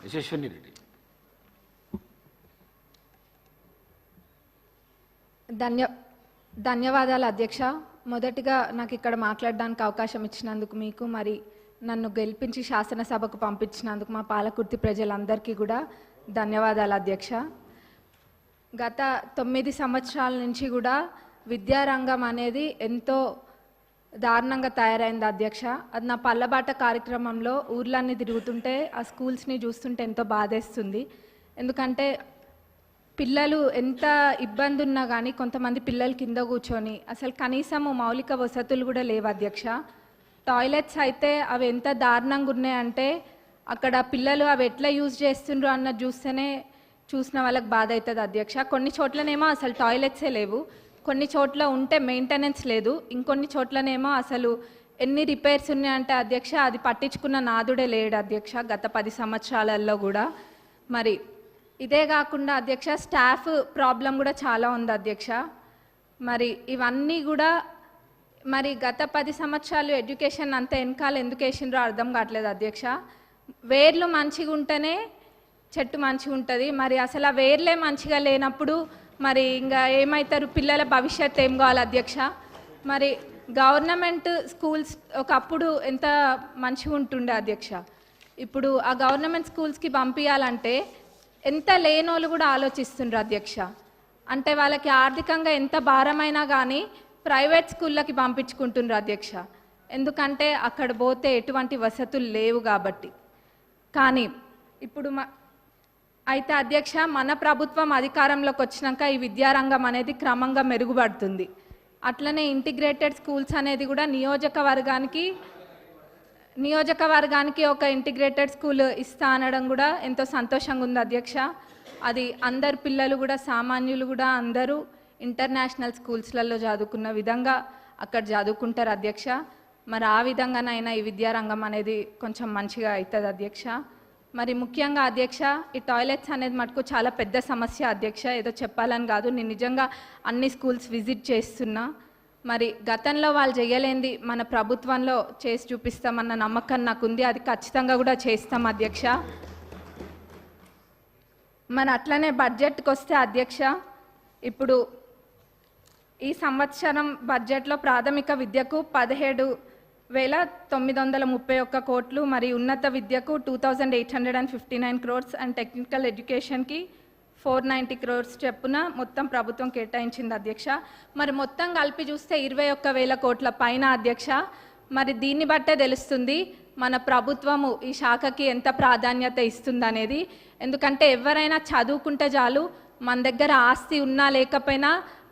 యశస్విని రెడ్డి. ధన్యవాదాలు అధ్యక్ష. మొదటిగా నాకు ఇక్కడ మాట్లాడడానికి అవకాశం ఇచ్చినందుకు మీకు, మరి నన్ను గెలిపించి శాసనసభకు పంపించినందుకు మా పాలకుర్తి ప్రజలందరికీ కూడా ధన్యవాదాలు అధ్యక్ష. గత 9 సంవత్సరాల నుంచి కూడా విద్యారంగం అనేది ఎంతో దారుణంగా తయారైంది అధ్యక్ష. అది నా పల్లబాట కార్యక్రమంలో ఊర్లన్నీ తిరుగుతుంటే ఆ స్కూల్స్ని చూస్తుంటే ఎంతో బాధేస్తుంది. ఎందుకంటే పిల్లలు ఎంత ఇబ్బంది ఉన్నా కానీ కొంతమంది పిల్లలు కింద కూర్చొని అసలు కనీసము మౌలిక వసతులు కూడా లేవు అధ్యక్ష. టాయిలెట్స్ అయితే అవి ఎంత దారుణంగా ఉన్నాయంటే అక్కడ పిల్లలు అవి ఎట్లా యూజ్ చేస్తుండ్రు అన్నది చూస్తేనే చూసిన వాళ్ళకి బాధ అవుతుంది అధ్యక్ష. కొన్ని చోట్లనేమో అసలు టాయిలెట్సే లేవు, కొన్ని చోట్ల ఉంటే మెయింటెనెన్స్ లేదు, ఇంకొన్ని చోట్లనేమో అసలు ఎన్ని రిపేర్స్ ఉన్నాయంటే అధ్యక్ష అది పట్టించుకున్న నాదుడే లేడు అధ్యక్ష గత 10 సంవత్సరాలలో కూడా. మరి ఇదే కాకుండా అధ్యక్ష స్టాఫ్ ప్రాబ్లం కూడా చాలా ఉంది అధ్యక్ష. మరి ఇవన్నీ కూడా మరి గత 10 సంవత్సరాలు ఎడ్యుకేషన్ అంతా వెనకాల ఎందుకు వేసిండ్రో అర్థం కావట్లేదు అధ్యక్ష. వేర్లు మంచిగా ఉంటేనే చెట్టు మంచిగా ఉంటుంది. మరి అసలు ఆ వేర్లే మంచిగా లేనప్పుడు మరి ఇంకా ఏమవుతారు, పిల్లల భవిష్యత్తు ఏం కావాలి అధ్యక్ష. మరి గవర్నమెంట్ స్కూల్స్ ఒకప్పుడు ఎంత మంచిగా ఉంటుండే అధ్యక్ష. ఇప్పుడు ఆ గవర్నమెంట్ స్కూల్స్కి పంపించాలంటే ఎంత లేనోళ్ళు కూడా ఆలోచిస్తుండ్రు అధ్యక్ష. అంటే వాళ్ళకి ఆర్థికంగా ఎంత భారమైనా కానీ ప్రైవేట్ స్కూళ్ళకి పంపించుకుంటుండ్రు అధ్యక్ష. ఎందుకంటే అక్కడ పోతే ఎటువంటి వసతులు లేవు కాబట్టి. కానీ ఇప్పుడు అయితే అధ్యక్ష మన ప్రభుత్వం అధికారంలోకి వచ్చినాక ఈ విద్యారంగం అనేది క్రమంగా మెరుగుపడుతుంది. అట్లనే ఇంటిగ్రేటెడ్ స్కూల్స్ అనేది కూడా నియోజకవర్గానికి ఒక ఇంటిగ్రేటెడ్ స్కూల్ ఇస్తా అనడం కూడా ఎంతో సంతోషంగా ఉంది అధ్యక్ష. అది అందరు పిల్లలు కూడా సామాన్యులు కూడా అందరూ ఇంటర్నేషనల్ స్కూల్స్లలో చదువుకున్న విధంగా అక్కడ చదువుకుంటారు అధ్యక్ష. మరి ఆ విధంగానైనా ఈ విద్యారంగం అనేది కొంచెం మంచిగా అవుతుంది అధ్యక్ష. మరి ముఖ్యంగా అధ్యక్ష ఈ టాయిలెట్స్ అనేది మటుకు చాలా పెద్ద సమస్య అధ్యక్ష. ఏదో చెప్పాలని కాదు, నేను నిజంగా అన్ని స్కూల్స్ విజిట్ చేస్తున్నా. మరి గతంలో వాళ్ళు చేయలేంది మన ప్రభుత్వంలో చేసి చూపిస్తామన్న నమ్మకం నాకు ఉంది. అది ఖచ్చితంగా కూడా చేస్తాం అధ్యక్ష. మరి అట్లనే బడ్జెట్కి వస్తే అధ్యక్ష, ఇప్పుడు ఈ సంవత్సరం బడ్జెట్లో ప్రాథమిక విద్యకు 17,931 కోట్లు, మరి ఉన్నత విద్యకు 2,859 crores అండ్ టెక్నికల్ ఎడ్యుకేషన్కి 490 crores చెప్పున మొత్తం ప్రభుత్వం కేటాయించింది అధ్యక్ష. మరి మొత్తం కలిపి చూస్తే 21,000 కోట్ల పైన అధ్యక్ష. మరి దీన్ని బట్టే తెలుస్తుంది మన ప్రభుత్వము ఈ శాఖకి ఎంత ప్రాధాన్యత ఇస్తుందనేది. ఎందుకంటే ఎవరైనా చదువుకుంటే చాలు, మన దగ్గర ఆస్తి ఉన్నా లేకపోయినా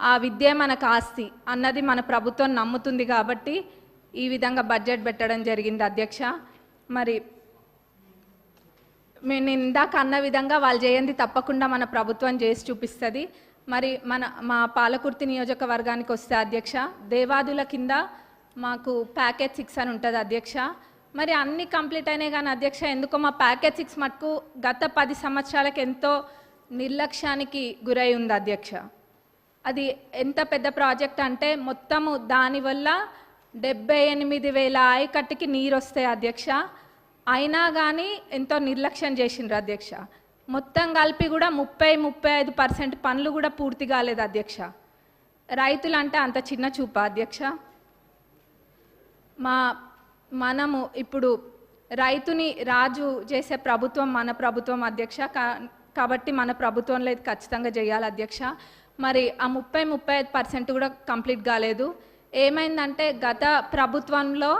ఆ విద్య మనకు ఆస్తి అన్నది మన ప్రభుత్వం నమ్ముతుంది కాబట్టి ఈ విధంగా బడ్జెట్ పెట్టడం జరిగింది అధ్యక్ష. మరి నేను ఇందాక అన్న విధంగా వాళ్ళు చేయండి తప్పకుండా మన ప్రభుత్వం చేసి చూపిస్తుంది. మరి మా పాలకుర్తి నియోజకవర్గానికి వస్తే అధ్యక్ష, దేవాదుల కింద మాకు ప్యాకేజ్ 6 అని ఉంటుంది అధ్యక్ష. మరి అన్నీ కంప్లీట్ అయినాయి కానీ అధ్యక్ష ఎందుకో మా ప్యాకేజ్ 6 మటుకు గత 10 సంవత్సరాలకు ఎంతో నిర్లక్ష్యానికి గురై ఉంది అధ్యక్ష. అది ఎంత పెద్ద ప్రాజెక్ట్ అంటే మొత్తము దానివల్ల 78,000 ఆయకట్టుకి నీరు వస్తాయి అధ్యక్ష. అయినా కానీ ఎంతో నిర్లక్ష్యం చేసిండ్రు అధ్యక్ష. మొత్తం కలిపి కూడా 30-35% పనులు కూడా పూర్తి కాలేదు అధ్యక్ష. రైతులు అంటే అంత చిన్న చూప అధ్యక్ష. మనము ఇప్పుడు రైతుని రాజు చేసే ప్రభుత్వం మన ప్రభుత్వం అధ్యక్ష. కాబట్టి మన ప్రభుత్వంలో ఇది ఖచ్చితంగా చేయాలి అధ్యక్ష. మరి ఆ 30-35% కూడా కంప్లీట్ కాలేదు. ఏమైందంటే గత ప్రభుత్వంలో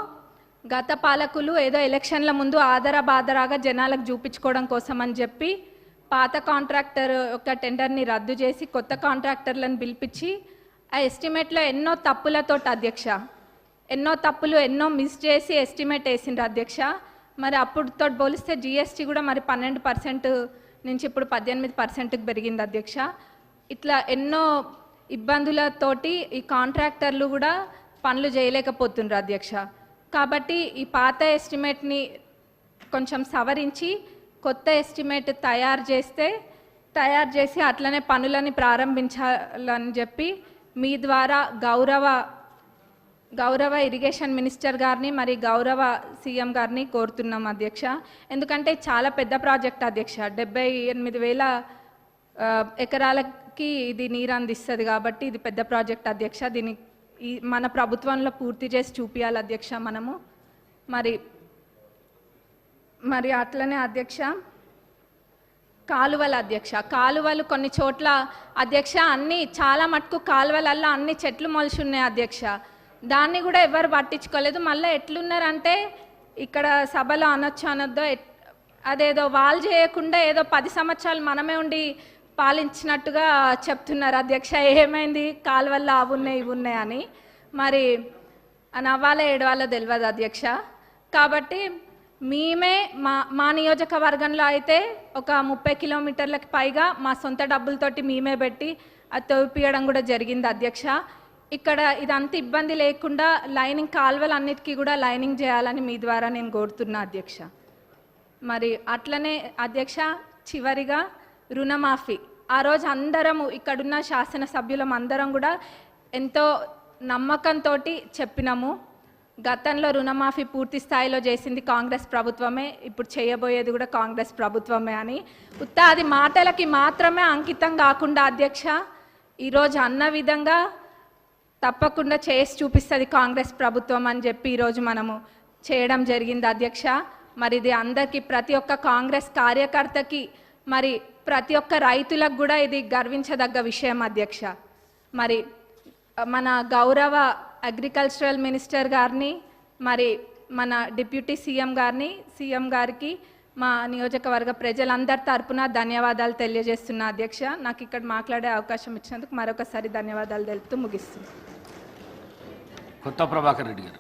గత పాలకులు ఏదో ఎలక్షన్ల ముందు ఆదరాబాదరాగా జనాలకు చూపించుకోవడం కోసం అని చెప్పి పాత కాంట్రాక్టర్ యొక్క టెండర్ని రద్దు చేసి కొత్త కాంట్రాక్టర్లను పిలిపించి ఆ ఎస్టిమేట్లో ఎన్నో తప్పులతోటి అధ్యక్ష, ఎన్నో తప్పులు ఎన్నో మిస్ చేసి ఎస్టిమేట్ వేసిండ్రు అధ్యక్ష. మరి అప్పుడుతో పోలిస్తే జిఎస్టీ కూడా మరి 12% నుంచి ఇప్పుడు 18%కి పెరిగింది అధ్యక్ష. ఇట్లా ఎన్నో ఇబ్బందులతోటి ఈ కాంట్రాక్టర్లు కూడా పనులు చేయలేకపోతుండ్రు అధ్యక్ష. కాబట్టి ఈ పాత ఎస్టిమేట్ని కొంచెం సవరించి కొత్త ఎస్టిమేట్ తయారు చేసి అట్లనే పనులని ప్రారంభించాలని చెప్పి మీ ద్వారా గౌరవ గౌరవ ఇరిగేషన్ మినిస్టర్ గారిని మరి గౌరవ సీఎం గారిని కోరుతున్నాం అధ్యక్ష. ఎందుకంటే చాలా పెద్ద ప్రాజెక్ట్ అధ్యక్ష. 78,000 ఎకరాలకి ఇది నీరు అందిస్తుంది కాబట్టి ఇది పెద్ద ప్రాజెక్ట్ అధ్యక్ష. దీన్ని మన ప్రభుత్వంలో పూర్తి చేసి చూపించాలి అధ్యక్ష మనము. మరి అట్లనే అధ్యక్ష కాలువలు అధ్యక్ష, కాలువలు కొన్ని చోట్ల అధ్యక్ష అన్ని చాలా మటుకు కాలువలల్లో అన్ని చెట్లు మొలిచి ఉన్నాయి అధ్యక్ష. దాన్ని కూడా ఎవరు పట్టించుకోలేదు. మళ్ళీ ఎట్లున్నారంటే ఇక్కడ సభలో అనొచ్చు అనొద్దో అదేదో వాళ్ళు చేయకుండా ఏదో 10 సంవత్సరాలు మనమే ఉండి పాలించినట్టుగా చెప్తున్నారు అధ్యక్ష. ఏమైంది కాలువల్లో అవి ఉన్నాయి ఇవి ఉన్నాయి అని. మరి నవ్వాలో ఏడవాలో తెలియదు అధ్యక్ష. కాబట్టి మేమే మా నియోజకవర్గంలో అయితే ఒక 30 కిలోమీటర్లకి పైగా మా సొంత డబ్బులతోటి మేమే పెట్టి అది తవ్విపియడం కూడా జరిగింది అధ్యక్ష. ఇక్కడ ఇదంతా ఇబ్బంది లేకుండా లైనింగ్ కాలువలు అన్నిటికీ కూడా లైనింగ్ చేయాలని మీ ద్వారా నేను కోరుతున్నా అధ్యక్ష. మరి అట్లనే అధ్యక్ష చివరిగా రుణమాఫీ, ఆ రోజు అందరము ఇక్కడున్న శాసనసభ్యులం అందరం కూడా ఎంతో నమ్మకంతో చెప్పినాము. గతంలో రుణమాఫీ పూర్తి స్థాయిలో చేసింది కాంగ్రెస్ ప్రభుత్వమే, ఇప్పుడు చేయబోయేది కూడా కాంగ్రెస్ ప్రభుత్వమే అని. అది మాటలకి మాత్రమే అంకితం కాకుండా అధ్యక్ష ఈరోజు అన్న విధంగా తప్పకుండా చేసి చూపిస్తుంది కాంగ్రెస్ ప్రభుత్వం అని చెప్పి ఈరోజు మనము చేయడం జరిగింది అధ్యక్ష. మరి ఇది అందరికీ ప్రతి ఒక్క కాంగ్రెస్ కార్యకర్తకి మరి ప్రతి ఒక్క రైతులకు కూడా ఇది గర్వించదగ్గ విషయం అధ్యక్ష. మరి మన గౌరవ అగ్రికల్చరల్ మినిస్టర్ గారిని మరి మన డిప్యూటీ సీఎం గారికి మా నియోజకవర్గ ప్రజలందరి తరపున ధన్యవాదాలు తెలియజేస్తున్నా అధ్యక్ష. నాకు ఇక్కడ మాట్లాడే అవకాశం ఇచ్చినందుకు మరొకసారి ధన్యవాదాలు తెలుపుతూ ముగిస్తున్నాను. కొత్త ప్రభాకర్ రెడ్డి గారు.